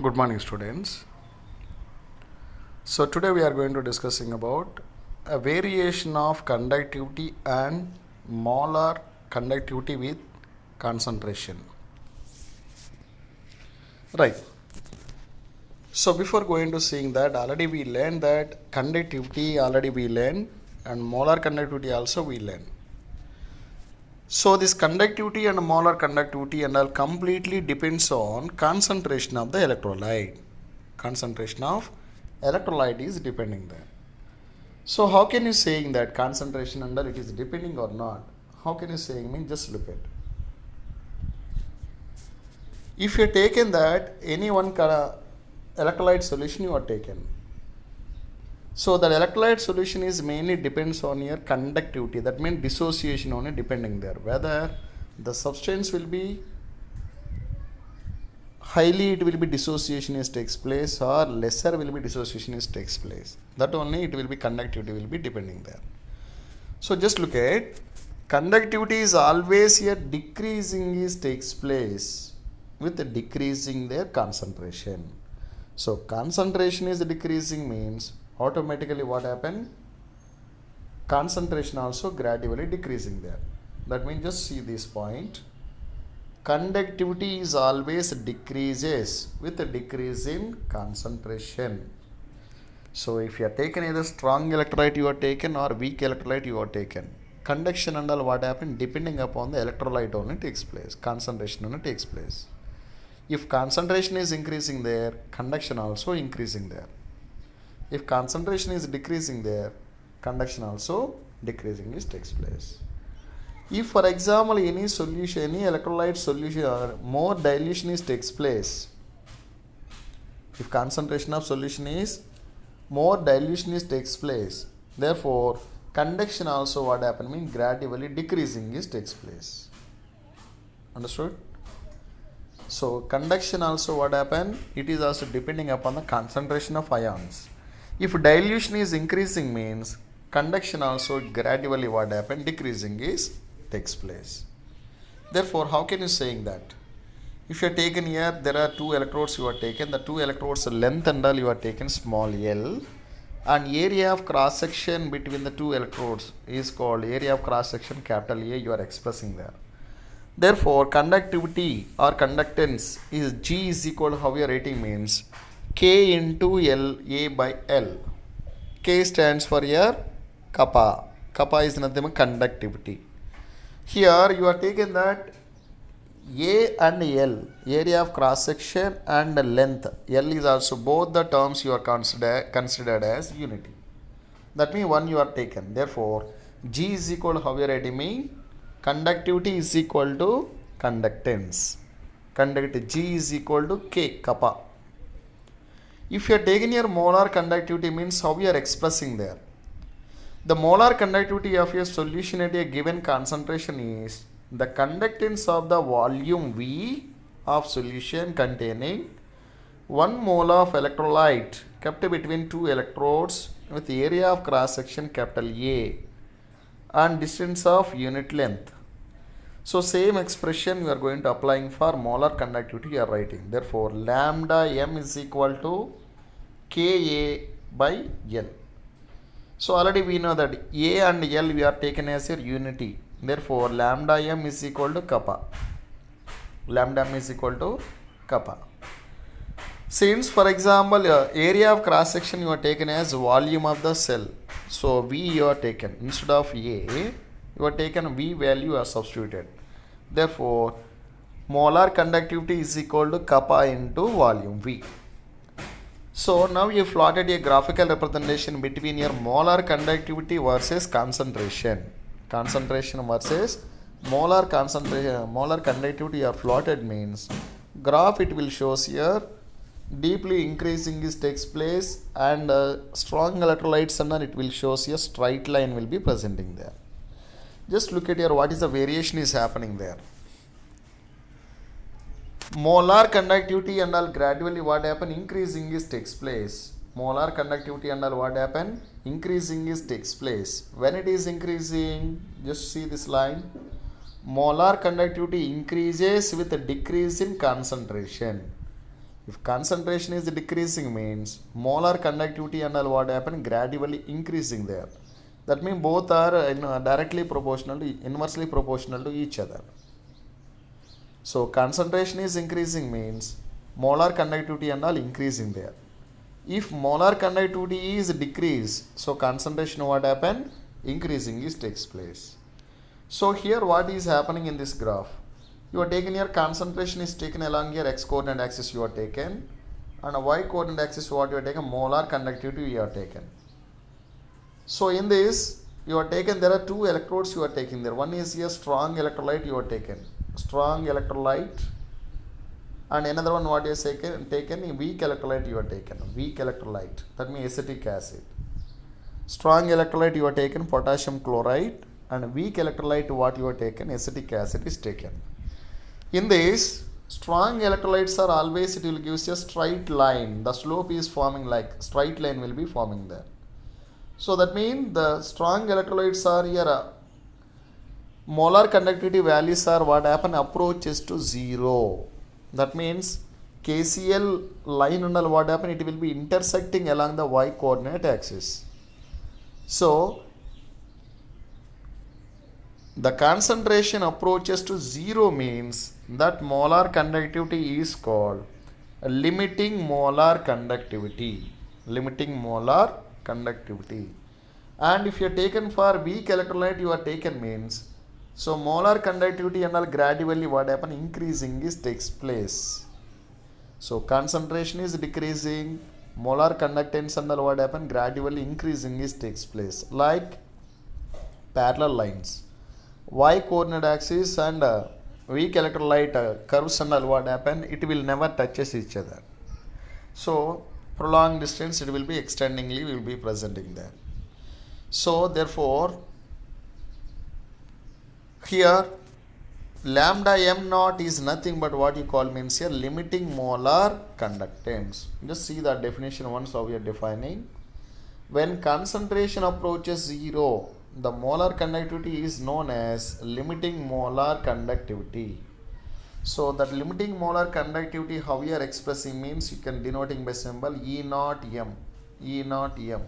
Good morning, students. So today we are going to discussing about a variation of conductivity and molar conductivity with concentration. Right. So before going to seeing that, already we learned that conductivity already we learned and molar conductivity also we learned. So this conductivity and molar conductivity and all completely depends on concentration of the electrolyte. Concentration of electrolyte is depending there. So how can you saying that concentration under it is depending or not? How can you saying? I mean, just look at. If you are taken that any one electrolyte solution you are taken. So the electrolyte solution is mainly depends on your conductivity. That means dissociation only depending there. Whether the substance will be highly it will be dissociation is takes place or lesser will be dissociation is takes place. That only it will be conductivity will be depending there. So just look at conductivity is always here decreasing is takes place with the decreasing their concentration. So concentration is decreasing means automatically what happen? Concentration also gradually decreasing there. That means just see this point. Conductivity is always decreases with a decrease in concentration. So if you are taken either strong electrolyte you are taken or weak electrolyte you are taken. Conduction and all what happen depending upon the electrolyte only takes place. Concentration only takes place. If concentration is increasing there, conduction also increasing there. If concentration is decreasing there, conduction also decreasing is takes place. If for example any solution, any electrolyte solution or more dilution is takes place, if concentration of solution is more dilution is takes place, therefore conduction also what happen mean gradually decreasing is takes place. Understood? So conduction also what happen? It is also depending upon the concentration of ions. If dilution is increasing means conduction also gradually what happen decreasing is takes place. Therefore, how can you saying that? If you are taken here, there are two electrodes you are taken. The two electrodes length and all you are taken small l, and area of cross section between the two electrodes is called area of cross section capital A. You are expressing there. Therefore, conductivity or conductance is G is equal to how your rating means K into L A by L. K stands for your kappa. Kappa is nothing but conductivity. Here you are taken that A and L, area of cross section and length. L is also both the terms you are considered as unity. That means one you are taken. Therefore, G is equal to how you are writing me? Conductivity is equal to conductance. G is equal to K, kappa. If you are taking your molar conductivity means how you are expressing there. The molar conductivity of your solution at a given concentration is the conductance of the volume V of solution containing 1 mole of electrolyte kept between two electrodes with area of cross section capital A and distance of unit length. So same expression we are going to applying for molar conductivity you are writing. Therefore, lambda m is equal to Ka by L. So already we know that A and L we are taken as a unity. Therefore, lambda m is equal to kappa. Lambda m is equal to kappa. Since for example area of cross section you are taken as volume of the cell. So V you are taken instead of A you are taken V value you are substituted. Therefore, molar conductivity is equal to kappa into volume V. So now you plotted a graphical representation between your molar conductivity versus concentration. Concentration versus molar concentration, molar conductivity you are plotted means graph it will shows here deeply increasing is takes place and strong electrolytes and it will shows here straight line will be presenting there. Just look at here what is the variation is happening there. Molar conductivity and all gradually what happen increasing is takes place. Molar conductivity and all what happen increasing is takes place. When it is increasing, just see this line, molar conductivity increases with a decrease in concentration. If concentration is decreasing means molar conductivity and all what happen gradually increasing there. That means both are directly proportional to inversely proportional to each other. So concentration is increasing means molar conductivity and all increasing there. If molar conductivity is decreased, so concentration what happen? Increasing is takes place. So here what is happening in this graph? You are taken here, concentration is taken along your x coordinate axis you are taken, and a y coordinate axis what you are taken, molar conductivity you are taken. So in this you are taken, there are two electrodes you are taking there. One is here strong electrolyte you are taken, strong electrolyte, and another one what is taken weak electrolyte you are taken, weak electrolyte, that means acetic acid. Strong electrolyte you are taken potassium chloride, and weak electrolyte what you are taken acetic acid is taken. In this, strong electrolytes are always, it will give you a straight line. The slope is forming like straight line will be forming there. So that means the strong electrolytes are here. Molar conductivity values are what happen approaches to 0. That means KCl line and what happen, it will be intersecting along the y coordinate axis. So the concentration approaches to 0 means that molar conductivity is called limiting molar conductivity. Limiting molar conductivity. And if you are taken for weak electrolyte you are taken means, so molar conductivity and all gradually what happen, increasing is takes place. So concentration is decreasing, molar conductance and all what happen, gradually increasing is takes place. Like parallel lines. Y coordinate axis and weak electrolyte curves and all what happen, it will never touches each other. So prolonged distance it will be extendingly will be presenting there. So therefore here lambda m naught is nothing but what you call means here limiting molar conductance. Just see the definition once how we are defining. When concentration approaches 0, the molar conductivity is known as limiting molar conductivity. So that limiting molar conductivity how we are expressing means you can denoting by symbol E naught m. E naught m.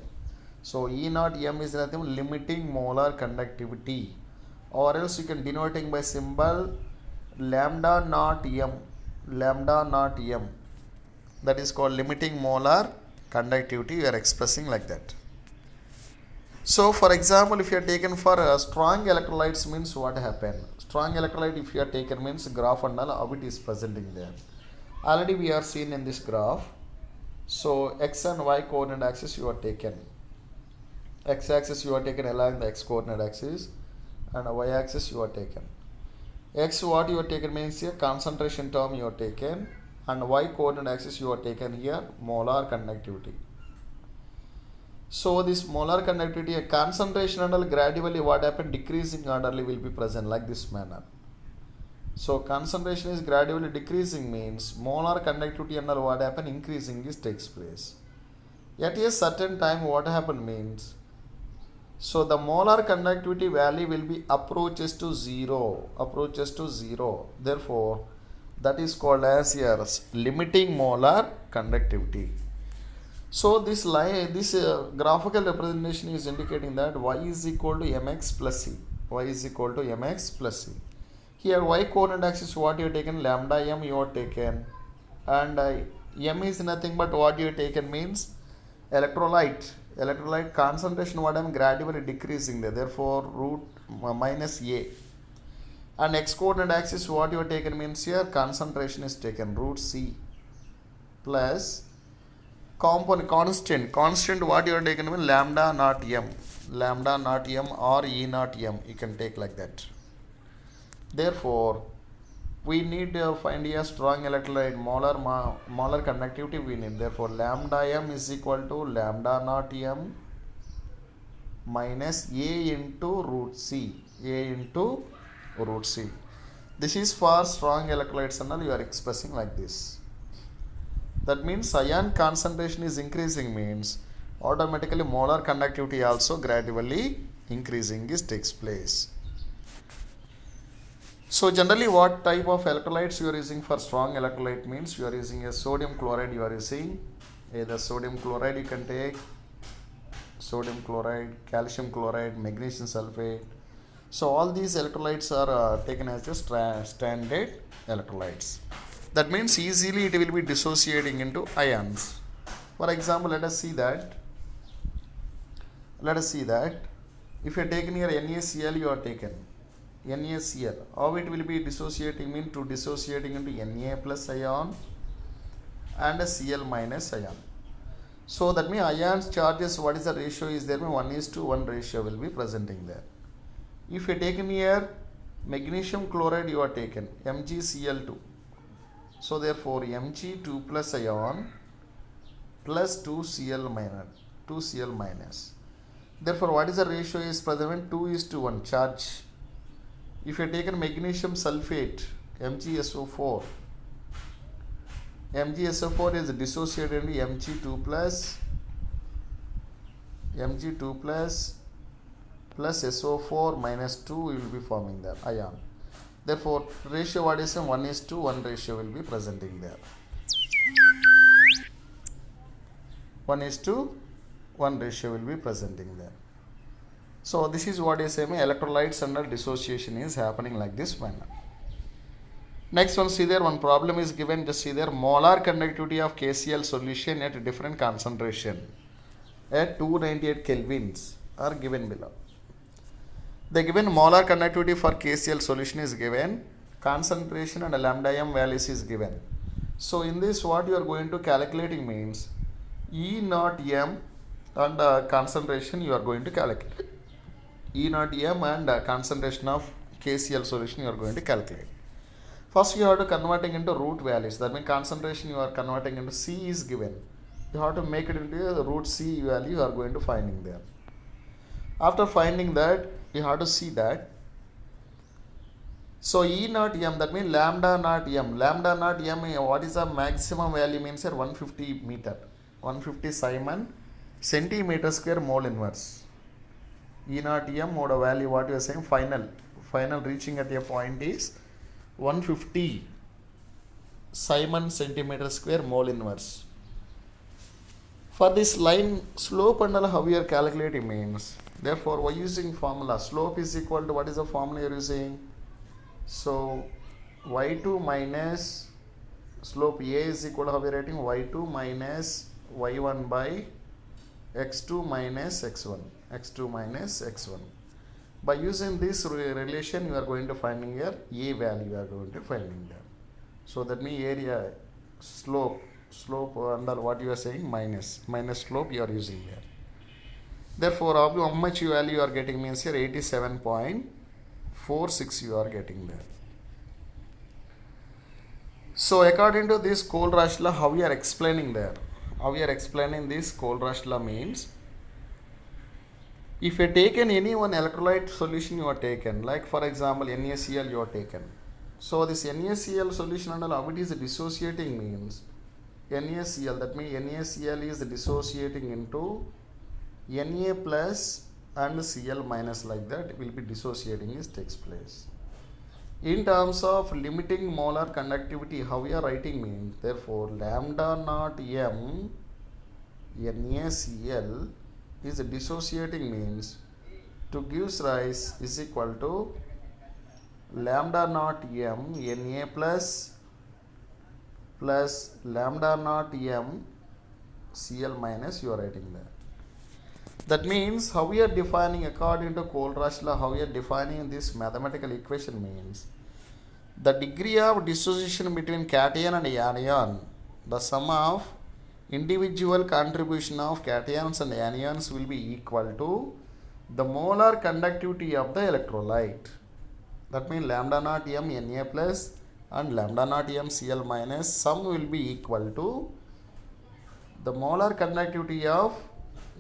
So E naught m is nothing limiting molar conductivity, or else you can denoting by symbol lambda naught m. Lambda naught m. That is called limiting molar conductivity. We are expressing like that. So for example, if you are taken for strong electrolytes means what happen? Strong electrolyte if you are taken means graph and all how it is presenting there. Already we are seen in this graph. So x and y coordinate axis you are taken. X axis you are taken along the x coordinate axis, and y axis you are taken. X what you are taken means here concentration term you are taken, and y coordinate axis you are taken here molar conductivity. So this molar conductivity, a concentration and all gradually what happened, decreasing orderly will be present like this manner. So concentration is gradually decreasing means molar conductivity and all what happened, increasing is takes place. At a certain time what happened means, so the molar conductivity value will be approaches to 0. Approaches to 0. Therefore that is called as here limiting molar conductivity. So this line, this graphical representation is indicating that y is equal to mx plus c. Y is equal to mx plus c. Here y coordinate axis what you have taken, lambda m you have taken, and m is nothing but what you have taken means electrolyte. Electrolyte concentration what I am gradually decreasing there. Therefore root minus a. And x coordinate axis what you have taken means here concentration is taken root c plus component constant what you are taken with lambda naught m or E naught m, you can take like that. Therefore we need to find a strong electrolyte molar conductivity we need. Therefore lambda m is equal to lambda naught m minus a into root c. This is for strong electrolytes and all you are expressing like this. That means ion concentration is increasing means automatically molar conductivity also gradually increasing is takes place. So generally what type of electrolytes you are using for strong electrolyte means you are using a sodium chloride, you are using either sodium chloride, you can take sodium chloride, calcium chloride, magnesium sulfate. So all these electrolytes are taken as the standard electrolytes. That means easily it will be dissociating into ions. For example, let us see that if you are taken here NaCl, you are taken NaCl, how it will be dissociating mean to dissociating into Na plus ion and a Cl minus ion. So that means ions charges, what is the ratio is there, 1:1 ratio will be presenting there. If you taken here magnesium chloride, you are taken MgCl2. So therefore Mg2 plus ion plus 2Cl minus. Therefore what is the ratio is present, 2:1 charge. If you taken magnesium sulfate MgSO4 is dissociated into Mg2 plus SO4 minus 2 will be forming there ion. Therefore ratio what is 1:1 ratio will be presenting there. 1:1 ratio will be presenting there. So this is what is electrolytes under dissociation is happening like this manner. Next one, see there one problem is given, just see there molar conductivity of KCl solution at different concentration at 298 kelvins are given below. The given molar conductivity for KCl solution is given, concentration and lambda m values is given. So in this what you are going to calculating means E naught m and concentration you are going to calculate. E naught m and concentration of KCl solution you are going to calculate. First you have to converting into root values, that means concentration you are converting into C is given. You have to make it into the root C value you are going to finding there. After finding that you have to see that. So E naught m, that means lambda naught m. Lambda naught m, what is the maximum value means here 150 meter. 150 Simon centimeter square mole inverse. E naught m what a value what you are saying final reaching at a point is 150 Simon centimeter square mole inverse. For this line slope and how we are calculating means, therefore we are using formula slope is equal to what is the formula you are using. So y2 minus slope A is equal to how we are writing y2 minus y1 by x2 minus x1. By using this relation you are going to finding here A value you are going to finding there. So that means area slope under what you are saying minus slope you are using here. Therefore how much value you are getting means here 87.46 you are getting there. So according to this Kohlrausch law, how we are explaining there? How we are explaining this Kohlrausch law means, if you taken any one electrolyte solution you are taken, like for example NaCl you are taken. So this NaCl solution and how it is dissociating means NaCl, that means NaCl is dissociating into Na plus and Cl minus, like that it will be dissociating is takes place. In terms of limiting molar conductivity, how we are writing means, therefore lambda naught m NaCl is dissociating means to gives rise is equal to lambda naught m Na plus lambda naught m Cl minus you are writing there. That means how we are defining according to Kohlrausch law, how we are defining this mathematical equation means the degree of dissociation between cation and anion, the sum of individual contribution of cations and anions will be equal to the molar conductivity of the electrolyte. That means lambda naught m Na plus and lambda naught m Cl minus sum will be equal to the molar conductivity of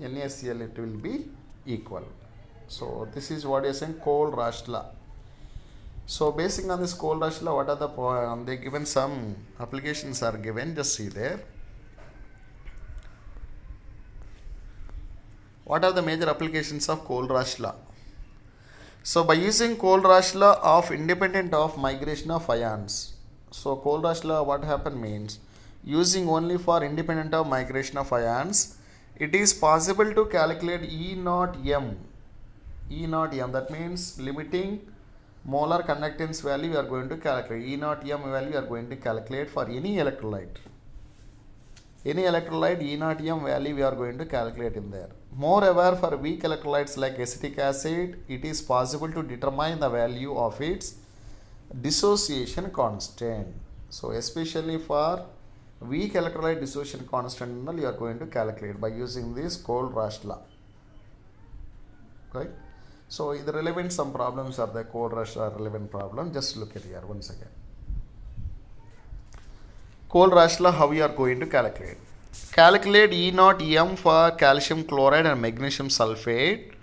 NaCl, it will be equal. So this is what is in Kohlrausch law. So basing on this Kohlrausch law, what are the they given some applications are given, just see there. What are the major applications of Kohlrausch law? So by using Kohlrausch law of independent of migration of ions. So Kohlrausch law what happened means using only for independent of migration of ions, it is possible to calculate E naught m. E naught m, that means limiting molar conductance value we are going to calculate. E naught m value we are going to calculate for any electrolyte. Any electrolyte E naught m value we are going to calculate in there. Moreover, for weak electrolytes like acetic acid, it is possible to determine the value of its dissociation constant. So especially for weak electrolyte dissociation constant you are going to calculate by using this Kohlrausch law. Right? So the relevant some problems are the Kohlrausch law relevant problem. Just look at here once again. Kohlrausch law, how we are going to calculate. Calculate E naught m for calcium chloride and magnesium sulfate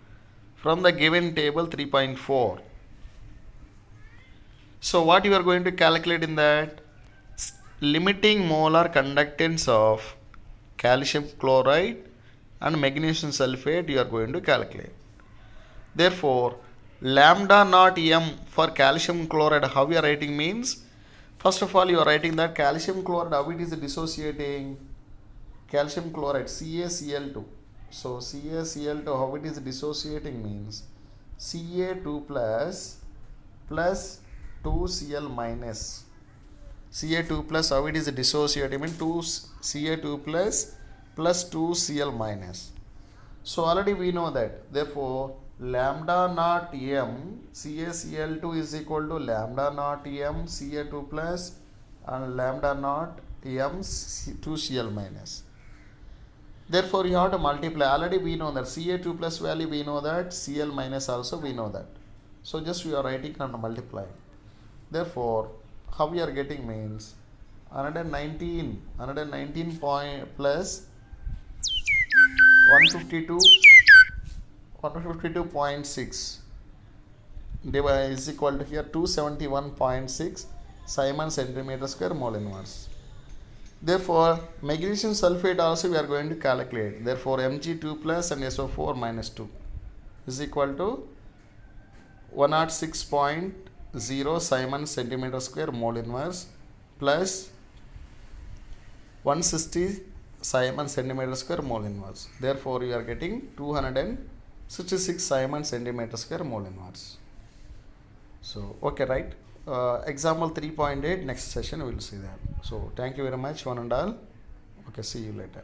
from the given table 3.4. So what you are going to calculate in that? Limiting molar conductance of calcium chloride and magnesium sulfate you are going to calculate. Therefore, lambda naught m for calcium chloride, how we are writing means, first of all you are writing that calcium chloride, how it is dissociating? Calcium chloride CaCl2. So CaCl2, how it is dissociating means Ca2 plus 2Cl minus. Ca2 plus, how it is dissociating means Ca2 plus 2Cl minus. So already we know that. Therefore, lambda naught m CaCl2 is equal to lambda naught m Ca2 plus and lambda naught m 2Cl minus. Therefore, you have to multiply. Already we know that Ca2 plus value we know that, Cl minus also we know that. So just we are writing and multiplying. Therefore, how we are getting means 119 point plus 152.6 is equal to here 271.6 Simon centimeter square mole inverse. Therefore, magnesium sulfate also we are going to calculate. Therefore, Mg2 plus and SO4 minus 2 is equal to 106.0 Simon centimeter square mole inverse plus 160 Simon centimeter square mole inverse. Therefore, you are getting 266 Simon centimeter square mole inverse. So, okay, right? Example 3.8, next session we will see that. So, thank you very much, one and all. Okay, see you later.